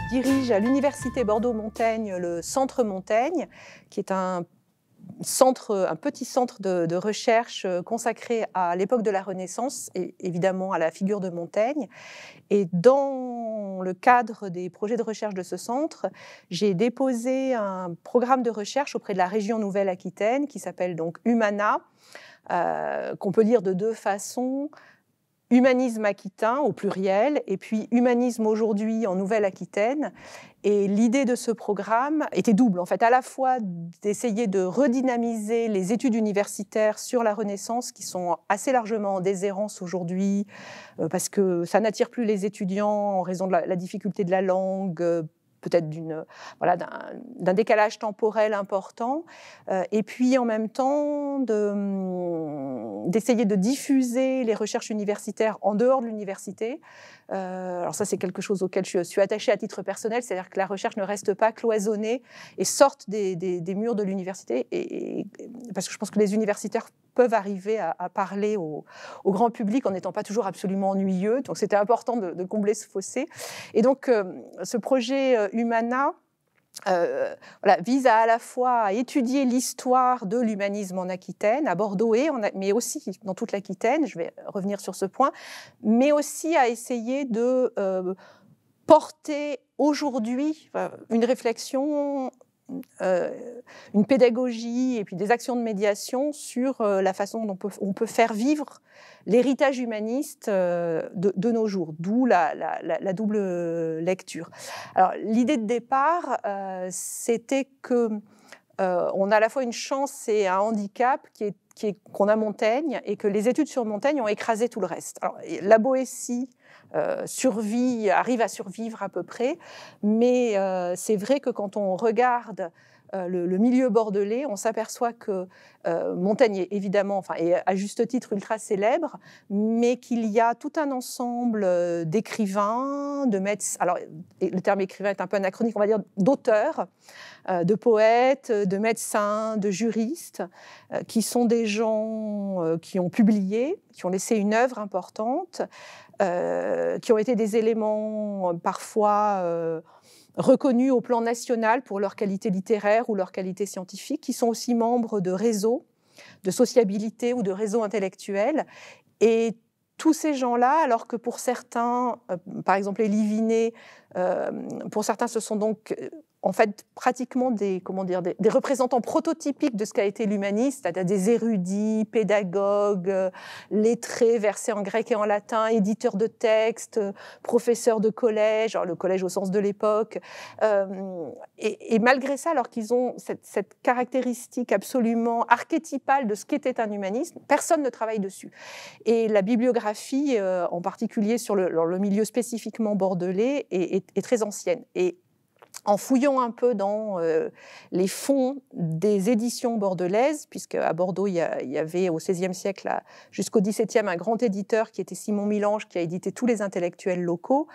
dirige à l'Université Bordeaux-Montaigne le Centre Montaigne, qui est un petit centre de recherche consacré à l'époque de la Renaissance et évidemment à la figure de Montaigne. Et dans le cadre des projets de recherche de ce centre, j'ai déposé un programme de recherche auprès de la région Nouvelle-Aquitaine qui s'appelle donc Humana, qu'on peut lire de deux façons. Humanisme aquitain au pluriel, et puis Humanisme aujourd'hui en Nouvelle-Aquitaine. Et l'idée de ce programme était double, en fait, à la fois d'essayer de redynamiser les études universitaires sur la Renaissance, qui sont assez largement en déshérence aujourd'hui, parce que ça n'attire plus les étudiants en raison de la difficulté de la langue, peut-être d'un décalage temporel important, et puis en même temps d'essayer de diffuser les recherches universitaires en dehors de l'université. Alors ça, c'est quelque chose auquel je suis attachée à titre personnel, c'est-à-dire que la recherche ne reste pas cloisonnée et sorte des murs de l'université, parce que je pense que les universitaires peuvent arriver à parler au grand public en n'étant pas toujours absolument ennuyeux. Donc c'était important de combler ce fossé. Et donc ce projet Humana vise à la fois à étudier l'histoire de l'humanisme en Aquitaine, à Bordeaux, mais aussi dans toute l'Aquitaine, je vais revenir sur ce point, mais aussi à essayer de porter aujourd'hui une réflexion, une pédagogie et puis des actions de médiation sur la façon dont on peut faire vivre l'héritage humaniste de nos jours, d'où la double lecture. Alors, l'idée de départ, c'était qu'on a à la fois une chance et un handicap qu'on a Montaigne, et que les études sur Montaigne ont écrasé tout le reste. Alors, la Boétie arrive à survivre à peu près, mais c'est vrai que quand on regarde le milieu bordelais, on s'aperçoit que Montaigne est évidemment, est à juste titre ultra célèbre, mais qu'il y a tout un ensemble d'écrivains, de médecins, alors le terme écrivain est un peu anachronique, on va dire d'auteurs, de poètes, de médecins, de juristes, qui sont des gens qui ont publié, qui ont laissé une œuvre importante, qui ont été des éléments parfois reconnus au plan national pour leur qualité littéraire ou leur qualité scientifique, qui sont aussi membres de réseaux de sociabilité ou de réseaux intellectuels. Et tous ces gens-là, alors que pour certains, par exemple Élie Vinet, pour certains ce sont donc en fait pratiquement des représentants prototypiques de ce qu'a été l'humanisme, c'est-à-dire des érudits, pédagogues, lettrés, versés en grec et en latin, éditeurs de textes, professeurs de collège, alors le collège au sens de l'époque, et malgré ça, alors qu'ils ont cette caractéristique absolument archétypale de ce qu'était un humanisme, personne ne travaille dessus. Et la bibliographie, en particulier sur le milieu spécifiquement bordelais, est très ancienne. Et en fouillant un peu dans les fonds des éditions bordelaises, puisque à Bordeaux, il y avait au XVIe siècle jusqu'au XVIIe un grand éditeur qui était Simon Milange, qui a édité tous les intellectuels locaux,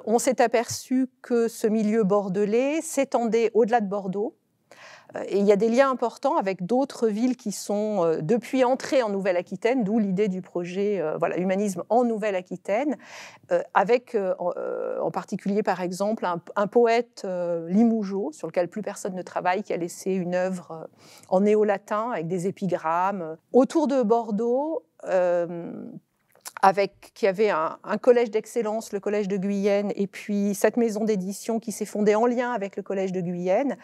on s'est aperçu que ce milieu bordelais s'étendait au-delà de Bordeaux. Et il y a des liens importants avec d'autres villes qui sont depuis entrées en Nouvelle-Aquitaine, d'où l'idée du projet Humanisme en Nouvelle-Aquitaine, avec en particulier par exemple un poète Limougeot, sur lequel plus personne ne travaille, qui a laissé une œuvre en néo-latin avec des épigrammes. Autour de Bordeaux, qui avait un collège d'excellence, le collège de Guyenne, et puis cette maison d'édition qui s'est fondée en lien avec le collège de Guyenne,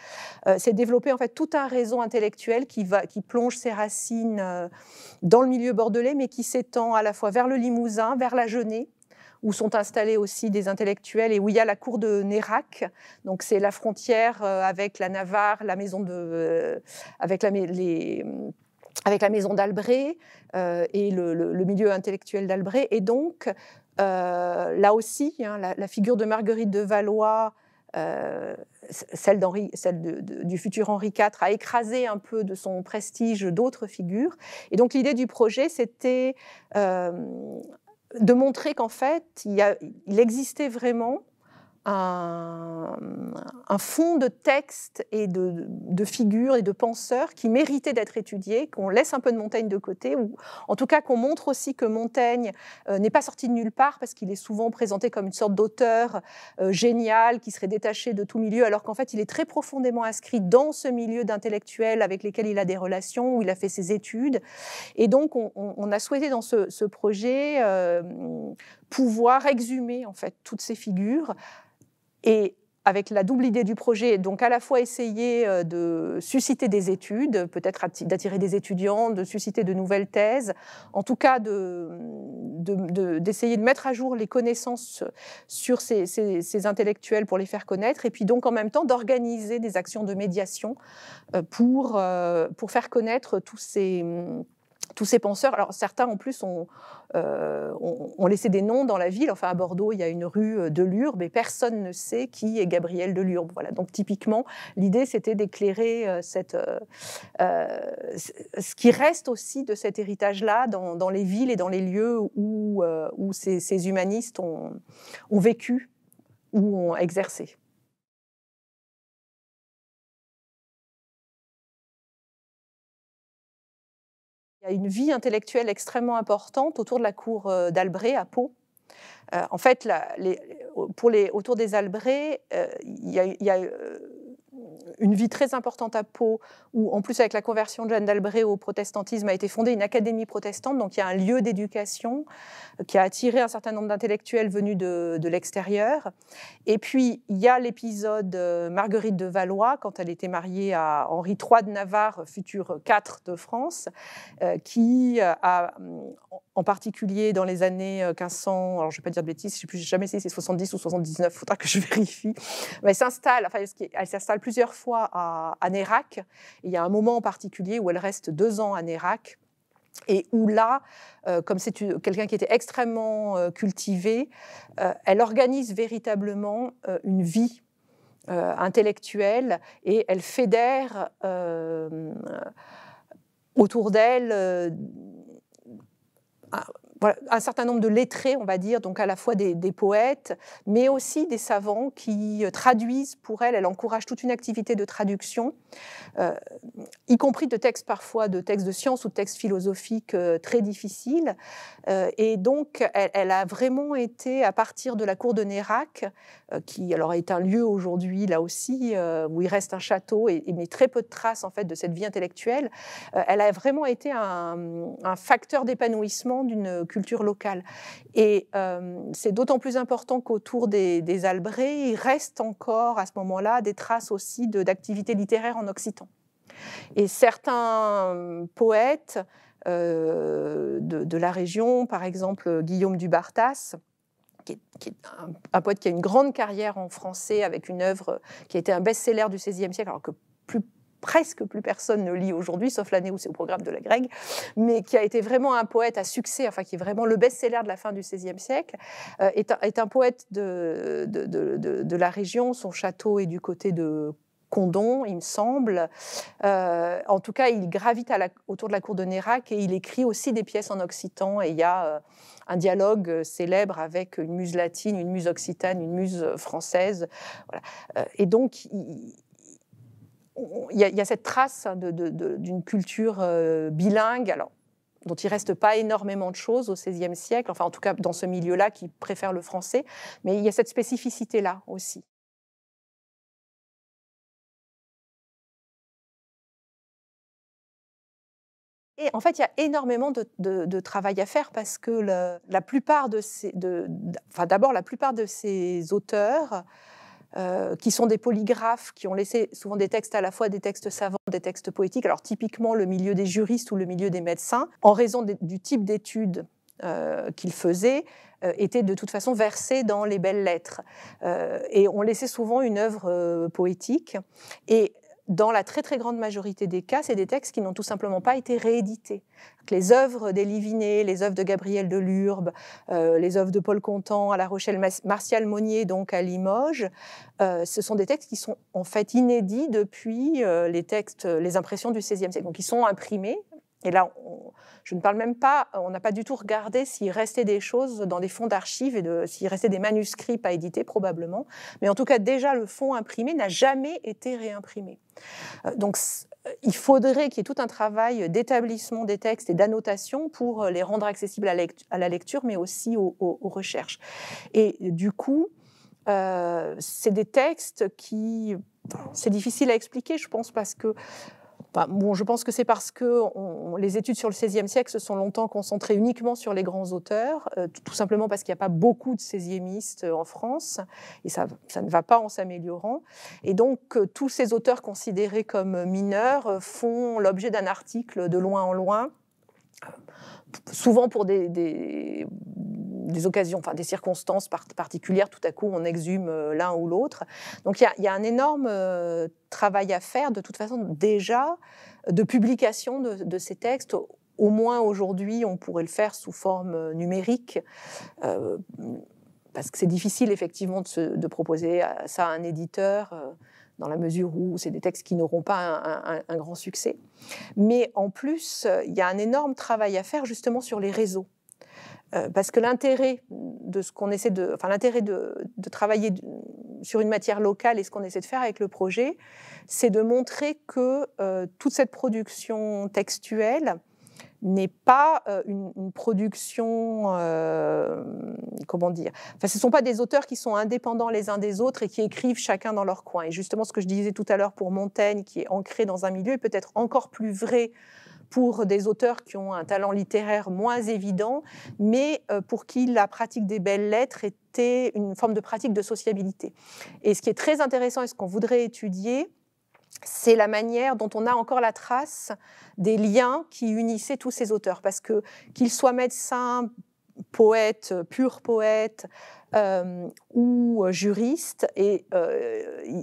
s'est développé en fait tout un réseau intellectuel qui plonge ses racines dans le milieu bordelais, mais qui s'étend à la fois vers le Limousin, vers la Genée, où sont installés aussi des intellectuels et où il y a la cour de Nérac. Donc c'est la frontière avec la Navarre, la maison avec la maison d'Albret et le milieu intellectuel d'Albret. Et donc, là aussi, la figure de Marguerite de Valois, celle du futur Henri IV, a écrasé un peu de son prestige d'autres figures. Et donc, l'idée du projet, c'était de montrer qu'en fait, il existait vraiment un fond de textes et de figures et de penseurs qui méritaient d'être étudiés, qu'on laisse un peu de Montaigne de côté, ou en tout cas qu'on montre aussi que Montaigne n'est pas sorti de nulle part, parce qu'il est souvent présenté comme une sorte d'auteur génial qui serait détaché de tout milieu, alors qu'en fait il est très profondément inscrit dans ce milieu d'intellectuels avec lesquels il a des relations, où il a fait ses études. Et donc on a souhaité dans ce projet pouvoir exhumer en fait toutes ces figures, et avec la double idée du projet, donc à la fois essayer de susciter des études, peut-être d'attirer des étudiants, de susciter de nouvelles thèses, en tout cas d'essayer de mettre à jour les connaissances sur ces intellectuels pour les faire connaître, et puis donc en même temps d'organiser des actions de médiation pour faire connaître tous ces penseurs. Alors certains en plus ont laissé des noms dans la ville. Enfin à Bordeaux, il y a une rue Delurbe et personne ne sait qui est Gabriel Delurbe. Voilà. Donc typiquement, l'idée c'était d'éclairer ce qui reste aussi de cet héritage-là dans les villes et dans les lieux où ces humanistes ont vécu ou ont exercé. Il y a une vie intellectuelle extrêmement importante autour de la cour d'Albret à Pau. En fait, autour des Albrets, il y a une vie très importante à Pau, où en plus avec la conversion de Jeanne d'Albret au protestantisme a été fondée une académie protestante, donc il y a un lieu d'éducation qui a attiré un certain nombre d'intellectuels venus de l'extérieur. Et puis il y a l'épisode Marguerite de Valois, quand elle était mariée à Henri III de Navarre, futur IV de France, qui a, en particulier dans les années 1500, alors je ne vais pas dire de bêtises, je ne sais plus jamais si c'est 70 ou 79, il faudra que je vérifie, mais elle s'installe plusieurs fois à Nérac. Il y a un moment en particulier où elle reste 2 ans à Nérac, et où là, comme c'est quelqu'un qui était extrêmement cultivé, elle organise véritablement une vie intellectuelle, et elle fédère autour d'elle un certain nombre de lettrés, on va dire, donc à la fois des poètes, mais aussi des savants qui traduisent pour elle. Elle encourage toute une activité de traduction, y compris de textes parfois, de textes de sciences ou de textes philosophiques très difficiles. Et donc, elle a vraiment été, à partir de la cour de Nérac, qui alors est un lieu aujourd'hui, là aussi, où il reste un château, mais très peu de traces en fait de cette vie intellectuelle, elle a vraiment été un facteur d'épanouissement d'une culture locale. Et c'est d'autant plus important qu'autour des Albrets, il reste encore à ce moment-là des traces aussi d'activités littéraires en occitan. Et certains poètes de la région, par exemple Guillaume du Bartas, qui est un poète qui a une grande carrière en français, avec une œuvre qui a été un best-seller du XVIe siècle, alors que presque plus personne ne lit aujourd'hui, sauf l'année où c'est au programme de la Grègue, mais qui a été vraiment un poète à succès, enfin qui est vraiment le best-seller de la fin du XVIe siècle, est un poète de la région. Son château est du côté de Condom, il me semble. En tout cas, il gravite autour de la cour de Nérac, et il écrit aussi des pièces en occitan, et il y a un dialogue célèbre avec une muse latine, une muse occitane, une muse française. Voilà. Et donc, il y a cette trace d'une culture bilingue, alors, dont il ne reste pas énormément de choses au XVIe siècle, enfin en tout cas dans ce milieu-là qui préfère le français, mais il y a cette spécificité-là aussi. Et en fait, il y a énormément de travail à faire, parce que la plupart d'abord, la plupart de ces auteurs, qui sont des polygraphes, qui ont laissé souvent des textes, à la fois des textes savants, des textes poétiques, alors typiquement le milieu des juristes ou le milieu des médecins, en raison du type d'études qu'ils faisaient, étaient de toute façon versés dans les belles lettres, et ont laissé souvent une œuvre poétique. Et dans la très très grande majorité des cas, c'est des textes qui n'ont tout simplement pas été réédités. Les œuvres d'Élie-Vinet, les œuvres de Gabriel Delurbe, les œuvres de Paul Contant à La Rochelle, Martial Monnier donc à Limoges, ce sont des textes qui sont en fait inédits depuis les impressions du XVIe siècle. Donc ils sont imprimés, Et là, je ne parle même pas, on n'a pas du tout regardé s'il restait des choses dans des fonds d'archives et s'il restait des manuscrits pas édités, probablement. Mais en tout cas, déjà, le fonds imprimé n'a jamais été réimprimé. Donc, il faudrait qu'il y ait tout un travail d'établissement des textes et d'annotation pour les rendre accessibles à la lecture, mais aussi aux recherches. Et du coup, c'est des textes qui... C'est difficile à expliquer, je pense, parce que... je pense que c'est parce que les études sur le XVIe siècle se sont longtemps concentrées uniquement sur les grands auteurs, tout simplement parce qu'il n'y a pas beaucoup de XVIistes en France, et ça ne va pas en s'améliorant. Et donc, tous ces auteurs considérés comme mineurs font l'objet d'un article de loin en loin, souvent pour des occasions, enfin des circonstances particulières, tout à coup on exhume l'un ou l'autre. Donc il y a un énorme travail à faire, de toute façon déjà, de publication de ces textes. Au moins aujourd'hui, on pourrait le faire sous forme numérique, parce que c'est difficile effectivement de proposer ça à un éditeur, dans la mesure où c'est des textes qui n'auront pas un grand succès. Mais en plus, il y a un énorme travail à faire justement sur les réseaux. Parce que l'intérêt de ce qu'on essaie l'intérêt de travailler sur une matière locale et ce qu'on essaie de faire avec le projet, c'est de montrer que toute cette production textuelle n'est pas une production, comment dire, enfin, ce ne sont pas des auteurs qui sont indépendants les uns des autres et qui écrivent chacun dans leur coin. Et justement, ce que je disais tout à l'heure pour Montaigne, qui est ancré dans un milieu, est peut-être encore plus vrai pour des auteurs qui ont un talent littéraire moins évident, mais pour qui la pratique des belles lettres était une forme de pratique de sociabilité. Et ce qui est très intéressant et ce qu'on voudrait étudier, c'est la manière dont on a encore la trace des liens qui unissaient tous ces auteurs. Parce que qu'ils soient médecins, poètes, purs poètes, ou juristes, et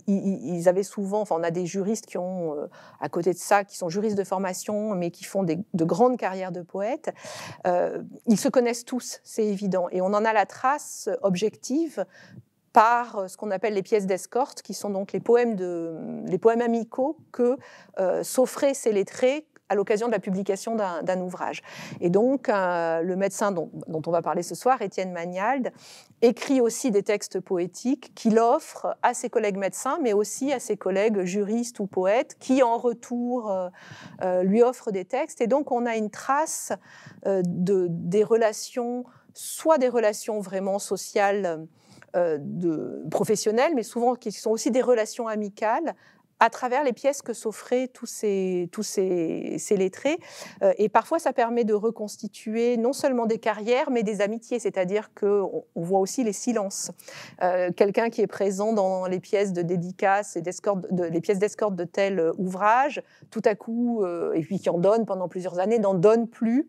ils avaient souvent, enfin on a des juristes qui ont, à côté de ça, qui sont juristes de formation, mais qui font de grandes carrières de poètes, ils se connaissent tous, c'est évident, et on en a la trace objective par ce qu'on appelle les pièces d'escorte, qui sont donc les poèmes amicaux que s'offraient ces lettrés à l'occasion de la publication d'un ouvrage. Et donc, le médecin dont on va parler ce soir, Étienne Magnalde, écrit aussi des textes poétiques qu'il offre à ses collègues médecins, mais aussi à ses collègues juristes ou poètes, qui en retour lui offrent des textes. Et donc, on a une trace des relations, soit des relations vraiment sociales, professionnelles, mais souvent qui sont aussi des relations amicales, à travers les pièces que s'offraient tous ces lettrés. Et parfois, ça permet de reconstituer non seulement des carrières, mais des amitiés, c'est-à-dire qu'on voit aussi les silences. Quelqu'un qui est présent dans les pièces de dédicace et les pièces d'escorte de tel ouvrage, tout à coup, et puis qui en donne pendant plusieurs années, n'en donne plus.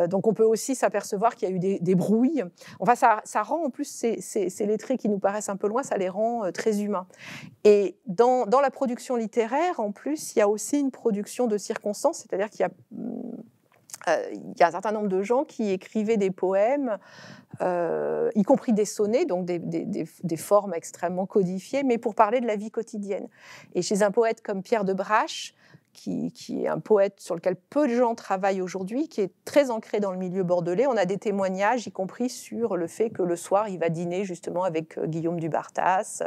Donc on peut aussi s'apercevoir qu'il y a eu des brouilles. Enfin, ça rend en plus ces lettrés qui nous paraissent un peu loin, ça les rend très humains. Et dans la production littéraire, en plus, il y a aussi une production de circonstances, c'est-à-dire qu'il y a un certain nombre de gens qui écrivaient des poèmes, y compris des sonnets, donc des formes extrêmement codifiées, mais pour parler de la vie quotidienne. Et chez un poète comme Pierre de Brache, qui est un poète sur lequel peu de gens travaillent aujourd'hui, qui est très ancré dans le milieu bordelais. On a des témoignages, y compris sur le fait que le soir, il va dîner justement avec Guillaume du Bartas,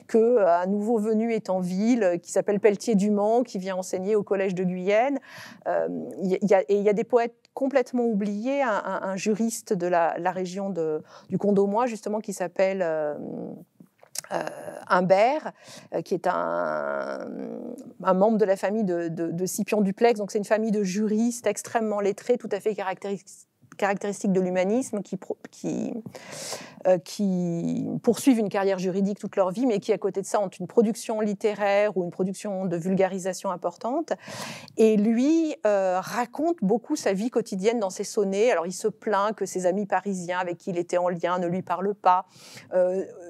qu'un nouveau venu est en ville, qui s'appelle Pelletier-du-Mans, qui vient enseigner au Collège de Guyenne. Il y a des poètes complètement oubliés, un juriste de la région du Condomois, justement, qui s'appelle... Humbert, qui est un membre de la famille de Scipion Duplex. Donc c'est une famille de juristes extrêmement lettrés, tout à fait caractéristique de l'humanisme, qui poursuivent une carrière juridique toute leur vie, mais qui, à côté de ça, ont une production littéraire ou une production de vulgarisation importante. Et lui raconte beaucoup sa vie quotidienne dans ses sonnets. Alors, il se plaint que ses amis parisiens avec qui il était en lien ne lui parlent pas,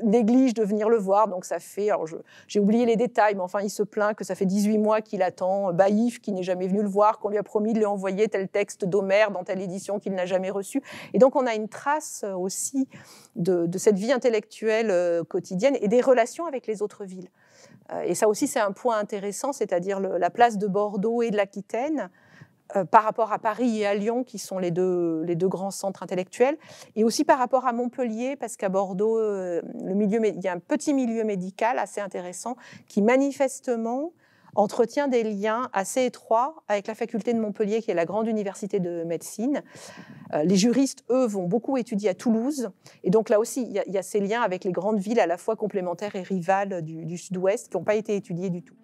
négligent de venir le voir. Donc, ça fait... Alors, j'ai oublié les détails, mais enfin, il se plaint que ça fait 18 mois qu'il attend Baïf, qui n'est jamais venu le voir, qu'on lui a promis de lui envoyer tel texte d'Homère dans telle édition qu'il n'a jamais reçu. Et donc, on a une trace aussi de cette vie intellectuelle quotidienne et des relations avec les autres villes. Et ça aussi, c'est un point intéressant, c'est-à-dire la place de Bordeaux et de l'Aquitaine par rapport à Paris et à Lyon, qui sont les deux grands centres intellectuels, et aussi par rapport à Montpellier, parce qu'à Bordeaux, il y a un petit milieu médical assez intéressant qui manifestement entretient des liens assez étroits avec la faculté de Montpellier, qui est la grande université de médecine. Les juristes, eux, vont beaucoup étudier à Toulouse, et donc là aussi, il y a ces liens avec les grandes villes à la fois complémentaires et rivales du sud-ouest qui n'ont pas été étudiés du tout.